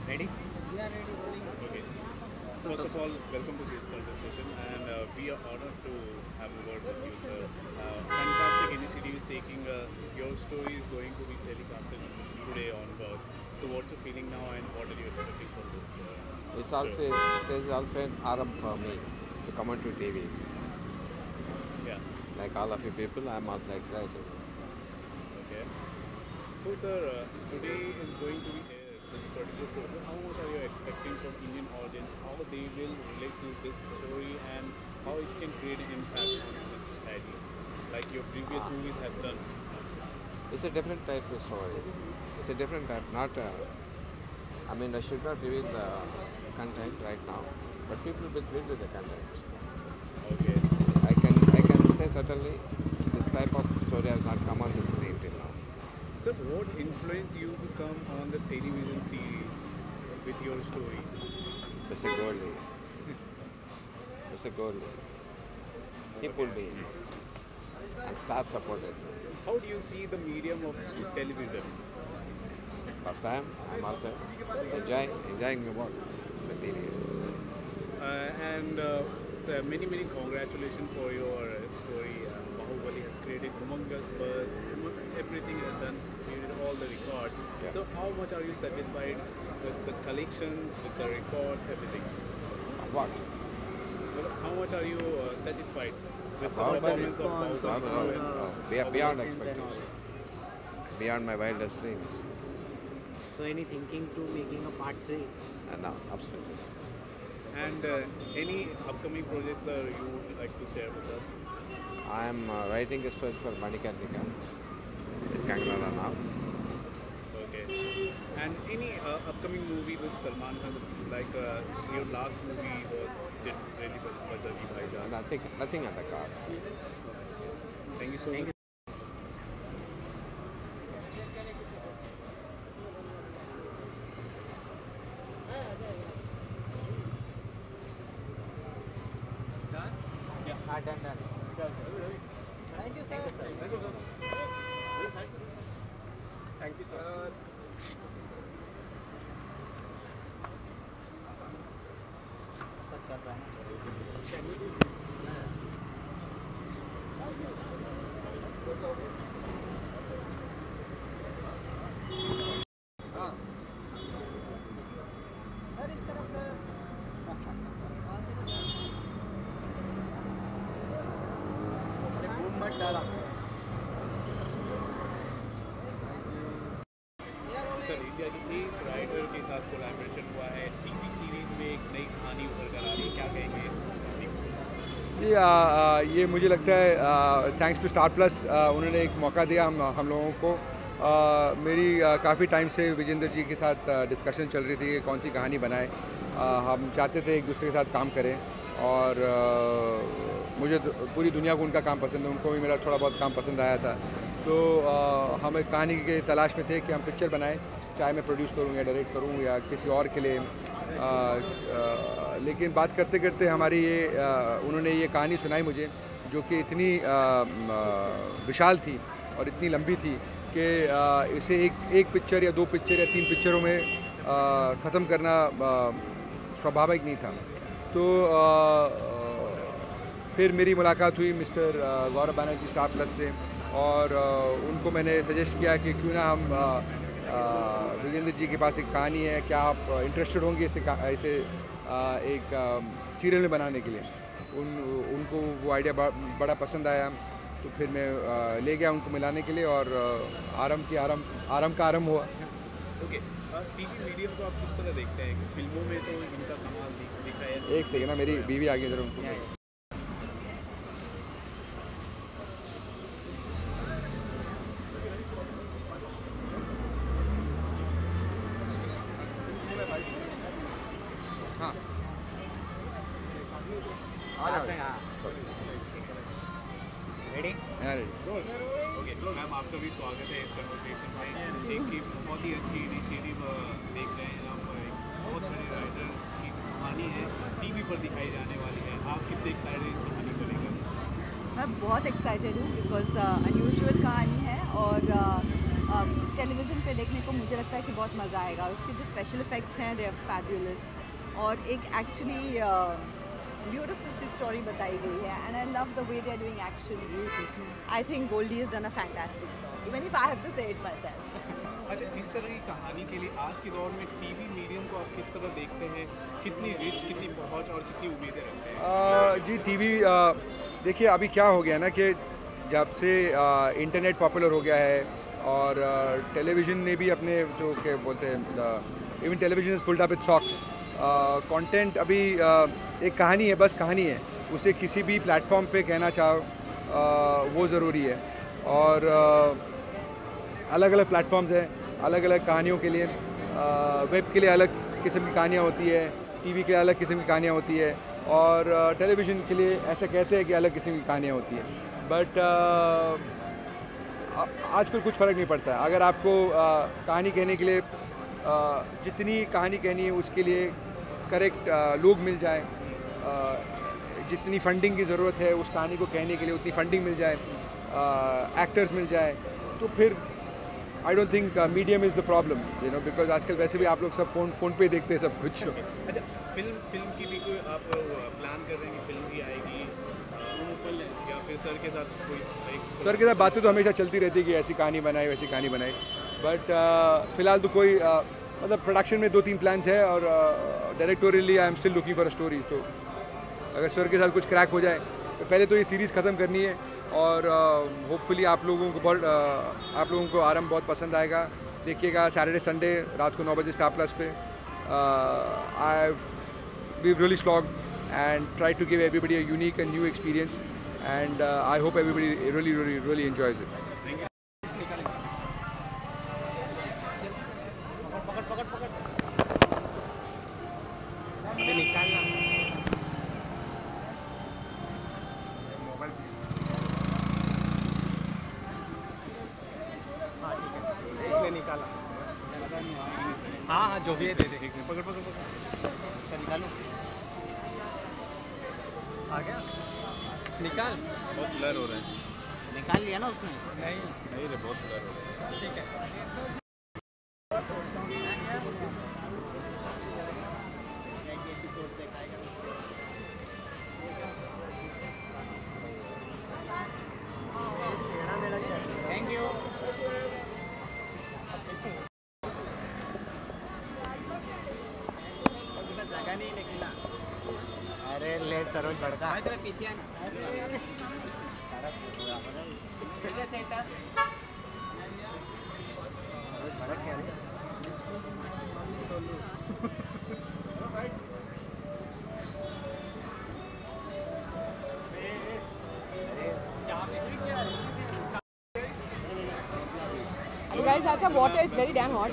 Ready? We are ready. Rolling. Okay. So first of all, welcome to this conversation, and we are honored to have a word with you, sir. Fantastic initiative is taking. Your story is going to be telecasted today onwards. So what's your feeling now, and what are you expecting from this? It's also show? it is also an arm for me to come on to TVs. Yeah. Like all of you people, I'm also excited. Okay. So, sir, today is going to be aired, this particular show. So, how much are you expecting from Indian audience? How they will relate to this story and how it can create an impact on society, like your previous movies have done? It's a different type of story. It's a different type, not. I mean, I should not reveal the content right now, but people will read with the content. Okay. I can say certainly this type of story has not come on the screen till now. So, what influenced you to come on the television series with your story? Mr. Goldie. Mr. Goldie. He pulled me in and Star supported me. How do you see the medium of television? First time, I'm also enjoying the work, the TV. So many congratulations for your story. Bahubali has created humongous buzz. Everything has done. You did all the records. Yeah. So how much are you satisfied with the collections, with the records, everything? What? How much are you satisfied with the Bahubali performance of response Bahubali? of all the We are beyond promotions and all. expectations. Beyond my wildest dreams. So any thinking to making a part 3? And now, absolutely. And any upcoming projects you would like to share with us? I am writing a story for Manikarnika with Kangana now. Okay. And any upcoming movie with Salman Khan, like your last movie did really well, Bajrangi Bhaijaan. And I think nothing on the cards. Thank you so Thank much. Done. Thank you, sir. Thank you, sir. Thank you, sir. Sir इस तरफ sir मत डाला sir India की इस writer के साथ collaboration हुआ है टीवी सीरीज में एक नई कहानी उभर कर आ रही है क्या कहेंगे इस कहानी को? ये मुझे लगता है थैंक्स टू स्टार प्लस उन्होंने एक मौका दिया हम लोगों को। मेरी काफ़ी टाइम से विजेंद्र जी के साथ डिस्कशन चल रही थी कि कौन सी कहानी बनाए। हम चाहते थे एक दूसरे के साथ काम करें और मुझे पूरी दुनिया को उनका काम पसंद है, उनको भी मेरा थोड़ा बहुत काम पसंद आया था। तो हम एक कहानी के तलाश में थे कि हम पिक्चर बनाएं, चाहे मैं प्रोड्यूस करूं या डायरेक्ट करूं या किसी और के लिए। लेकिन बात करते करते हमारी उन्होंने ये कहानी सुनाई मुझे, जो कि इतनी विशाल थी और इतनी लंबी थी कि इसे एक पिक्चर या 2 पिक्चर या 3 पिक्चरों में ख़त्म करना स्वाभाविक नहीं था। तो फिर मेरी मुलाकात हुई मिस्टर गौरव बैनर्जी स्टार प्लस से और उनको मैंने सजेस्ट किया कि क्यों ना हम विजेंद्र जी के पास एक कहानी है, क्या आप इंटरेस्टेड होंगे इसे एक सीरियल में बनाने के लिए। उनको वो आइडिया बड़ा पसंद आया। तो फिर मैं ले गया उनको मिलाने के लिए और आरंभ का आरंभ हुआ। ओके। टीवी मीडियम को आप किस तरह देखते हैं? फिल्मों में तो इनका कमाल दिखाया है। एक सेकेंड ना, मेरी बीवी आ गई जरा उनको। हाँ रेडी ओके मैम, आपका भी स्वागत है इस कन्वर्सेशन में। एक की बहुत ही अच्छी इनिशिएटिव देख रहे हैं हम, एक बहुत बड़े राइटर की कहानी है टीवी पर दिखाई जाने वाली है। आप कितने एक्साइटेड हैं इस कहानी को लेकर? मैं बहुत एक्साइटेड हूँ बिकॉज अनयूजुअल कहानी है और टेलीविज़न टेलीविज़न पे देखने को मुझे लगता है कि बहुत मज़ा आएगा। उसके जो स्पेशल इफ़ेक्ट्स हैं दे आर फैबुलस, और एक एक्चुअली ब्यूटीफुल सी स्टोरी बताई गई है, and I love the way they are doing action. I think Goldie has done a fantastic job, even if I have to say it myself. अच्छा, इस तरह की कहानी के लिए आज के दौर में टीवी मीडियम को आप किस तरह देखते हैं? कितनी रिच, कितनी पहुंच और कितनी उम्मीदें रखते हैं? जी टीवी देखिए अभी क्या हो गया ना कि जब से इंटरनेट पॉपुलर हो गया है और टेलीविज़न ने भी अपने जो क्या बोलते हैं, even television is pulled up with socks. Content अभी एक कहानी है, बस कहानी है, उसे किसी भी प्लेटफॉर्म पे कहना चाहो वो ज़रूरी है। और अलग अलग प्लेटफॉर्म्स हैं अलग अलग कहानियों के लिए। वेब के लिए अलग किस्म की कहानियाँ होती है, टीवी के लिए अलग किस्म की कहानियाँ होती है, और टेलीविज़न के लिए ऐसा कहते हैं कि अलग किस्म की कहानियाँ होती है। बट आजकल कुछ फ़र्क नहीं पड़ता है। अगर आपको कहानी कहने के लिए जितनी कहानी कहनी है उसके लिए करेक्ट लोग मिल जाए, जितनी फंडिंग की ज़रूरत है उस कहानी को कहने के लिए उतनी फंडिंग मिल जाए, एक्टर्स मिल जाए, तो फिर I don't think medium is the problem, you know, because आजकल वैसे भी आप लोग सब फ़ोन पे देखते हैं सब कुछ। अच्छा, फिल्म की भी कोई आप प्लान कर रहे हैं कि फिल्म भी आएगी या फिर सर के साथ कोई सर के साथ बातें तो हमेशा चलती रहती है कि ऐसी कहानी बनाई वैसी कहानी बनाई, बट फ़िलहाल तो कोई मतलब प्रोडक्शन में 2-3 प्लान्स है, और directorially I am still looking for a story. तो अगर सर के साथ कुछ क्रैक हो जाए तो पहले तो ये सीरीज़ ख़त्म करनी है, और होपफुली आप लोगों को आरंभ बहुत पसंद आएगा। देखिएगा सैटरडे संडे रात को 9 बजे स्टार प्लस पे। We really slog and try to give everybody a unique and new experience, and I hope everybody really enjoys it. हाँ जो भी है दे दे। पकड़ निकालो, आ गया, निकाल। बहुत ब्लर हो रहा है। निकाल लिया ना उसने? नहीं रे, बहुत ब्लर हो रहा है। ठीक है। Thank you. जगह नहीं निकला। अरे ले सरोज भड़का। पीछे Guys, that's a water is very damn hot.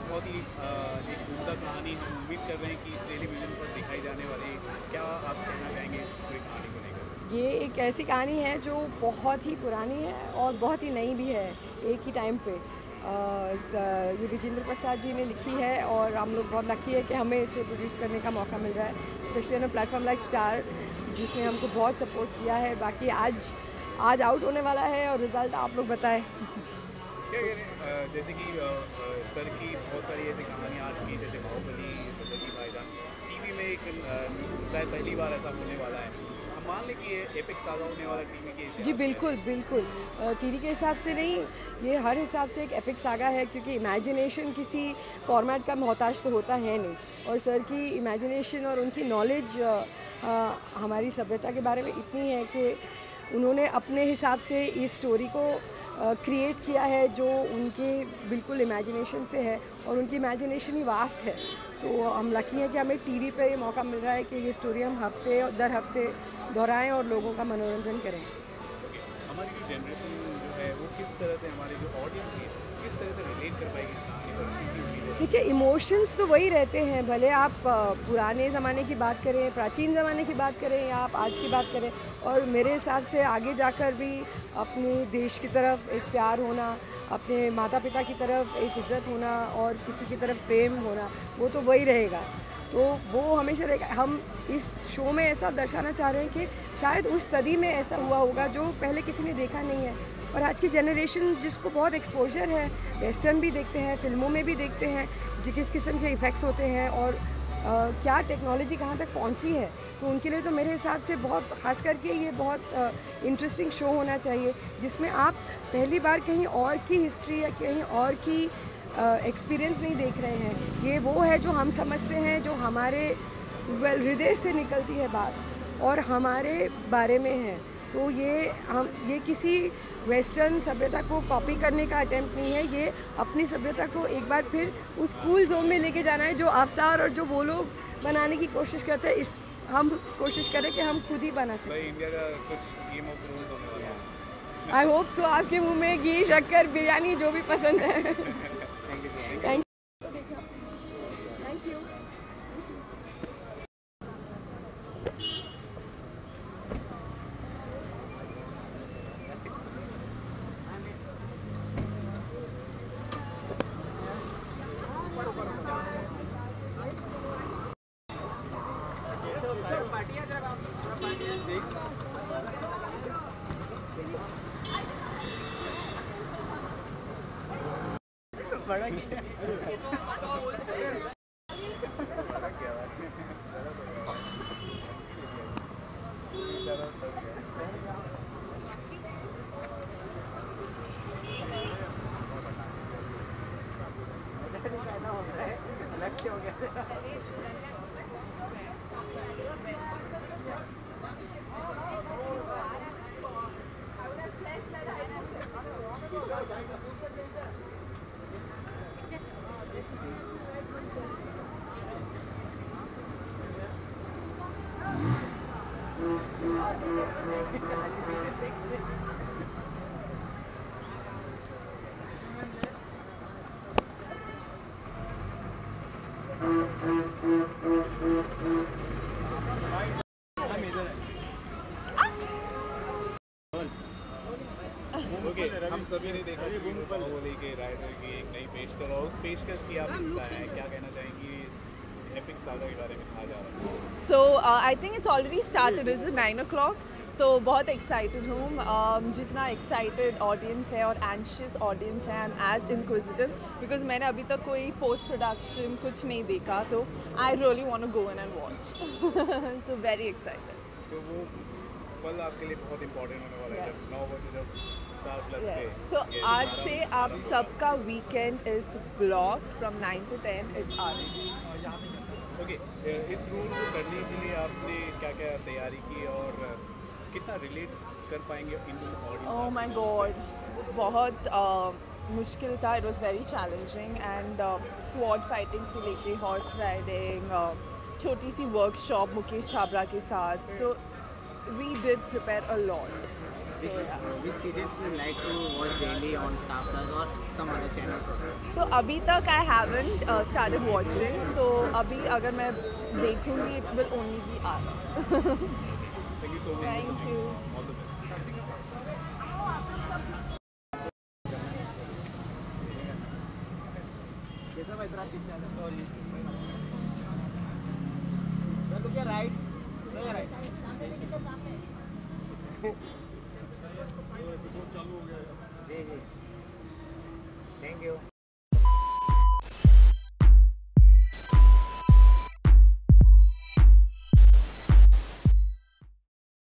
बहुत ही एक उम्दा कहानी हम उम्मीद कर रहे हैं कि टेलीविज़न पर दिखाई जाने वाली, क्या आप कहना चाहेंगे इस पूरी कहानी को लेकर? ये एक ऐसी कहानी है जो बहुत ही पुरानी है और बहुत ही नई भी है एक ही टाइम पे। ये विजेंद्र प्रसाद जी ने लिखी है, और हम लोग बहुत लकी है कि हमें इसे प्रोड्यूस करने का मौका मिल रहा है, specially on platform like star, जिसने हमको बहुत सपोर्ट किया है। बाकी आज आउट होने वाला है और रिज़ल्ट आप लोग बताएं। क्या कह रहे हैं, जैसे कि सर की बहुत सारी ऐसी कहानियाँ आज की, जैसे बाहुबली, बजरंगी भाईजान, टीवी में एक शायद पहली बार ऐसा होने वाला है। हम मान लें कि ये एपिक सागा होने वाला टीवी के। जी बिल्कुल बिल्कुल, टीवी के हिसाब से नहीं, ये हर हिसाब से एक एपिक सागा है, क्योंकि इमेजिनेशन किसी फॉर्मेट का मोहताज तो होता है नहीं, और सर की इमेजिनेशन और उनकी नॉलेज हमारी सभ्यता के बारे में इतनी है कि उन्होंने अपने हिसाब से इस स्टोरी को क्रिएट किया है जो उनके बिल्कुल इमेजिनेशन से है, और उनकी इमेजिनेशन ही वास्ट है। तो हम लकी हैं कि हमें टीवी पे ये मौका मिल रहा है कि ये स्टोरी हम हफ्ते दर हफ्ते दोहराएं और लोगों का मनोरंजन करें। हमारी जो जनरेशन जो है वो किस तरह से, हमारी जो ऑडियंस है किस तरह से रिलेट कर पाएगी इस कहानी पर? देखिए, इमोशंस तो वही रहते हैं, भले आप पुराने ज़माने की बात करें, प्राचीन ज़माने की बात करें, या आप आज की बात करें, और मेरे हिसाब से आगे जाकर भी अपने देश की तरफ एक प्यार होना, अपने माता पिता की तरफ एक इज़्ज़त होना, और किसी की तरफ प्रेम होना, वो तो वही रहेगा। तो वो हमेशा रहेगा। हम इस शो में ऐसा दर्शाना चाह रहे हैं कि शायद उस सदी में ऐसा हुआ होगा जो पहले किसी ने देखा नहीं है, और आज की जनरेशन जिसको बहुत एक्सपोजर है, वेस्टर्न भी देखते हैं, फिल्मों में भी देखते हैं किस किस्म के इफ़ेक्ट्स होते हैं और क्या टेक्नोलॉजी कहाँ तक पहुँची है, तो उनके लिए तो मेरे हिसाब से बहुत ख़ास करके ये बहुत इंटरेस्टिंग शो होना चाहिए जिसमें आप पहली बार कहीं और की हिस्ट्री या कहीं और की एक्सपीरियंस नहीं देख रहे हैं। ये वो है जो हम समझते हैं, जो हमारे हृदय से निकलती है बात और हमारे बारे में है। तो ये किसी वेस्टर्न सभ्यता को कॉपी करने का अटेम्प्ट नहीं है, ये अपनी सभ्यता को एक बार फिर उस कूल जोन में लेके जाना है जो अवतार और जो वो लोग बनाने की कोशिश करते हैं। हम कोशिश करें कि हम खुद ही बना सकें। इंडिया का कुछ गेम ऑफ थ्रोन्स होने वाला है। I hope so. आपके मुंह में घी, शक्कर, बिरयानी जो भी पसंद है। Thank you. बड़ा लक्ष्य हो गया। ओके, हम सभी ने देखा कि बाहुबली के राइटर की एक नई पेशकश और उस पेशकश की आप हिस्सा हैं, क्या कहना चाहेंगी इस एपिक सागा के बारे में कहा जा रहा है? So I think it's already started. It's 9 o'clock. तो बहुत एक्साइटेड हूँ। जितना एक्साइटेड ऑडियंस है और एंशियस ऑडियंस है, I am as inquisitive because मैंने अभी तक कोई पोस्ट प्रोडक्शन कुछ नहीं देखा, तो I really want to go in and watch. So very excited. तो वो पल आपके लिए बहुत इंपॉर्टेंट होने वाला है जब 9 बजे जब स्टार प्लस पे। सो आज से आप सबका weekend is blocked from 9 to 10 it's our. Okay, इस रोल को करने के लिए आपने क्या क्या तैयारी की और कितना रिलेट कर पाएंगे Indian audience? Oh my God, बहुत मुश्किल था। It was very challenging and sword fighting से लेके हॉर्स राइडिंग, छोटी सी वर्कशॉप मुकेश छाबड़ा के साथ। So we did prepare a lot. Which series you like to watch daily on Star Plus or some other channels? तो अभी तक आई हैवंट स्टार्टेड वॉचिंग, तो अभी अगर मैं देखूँगी it will only be our. Thank you so much. Thank you. All the best. कैसा भाई तेरा कितना है? सॉरी तो क्या राइट? सही राइट। जी जी, थैंक यू।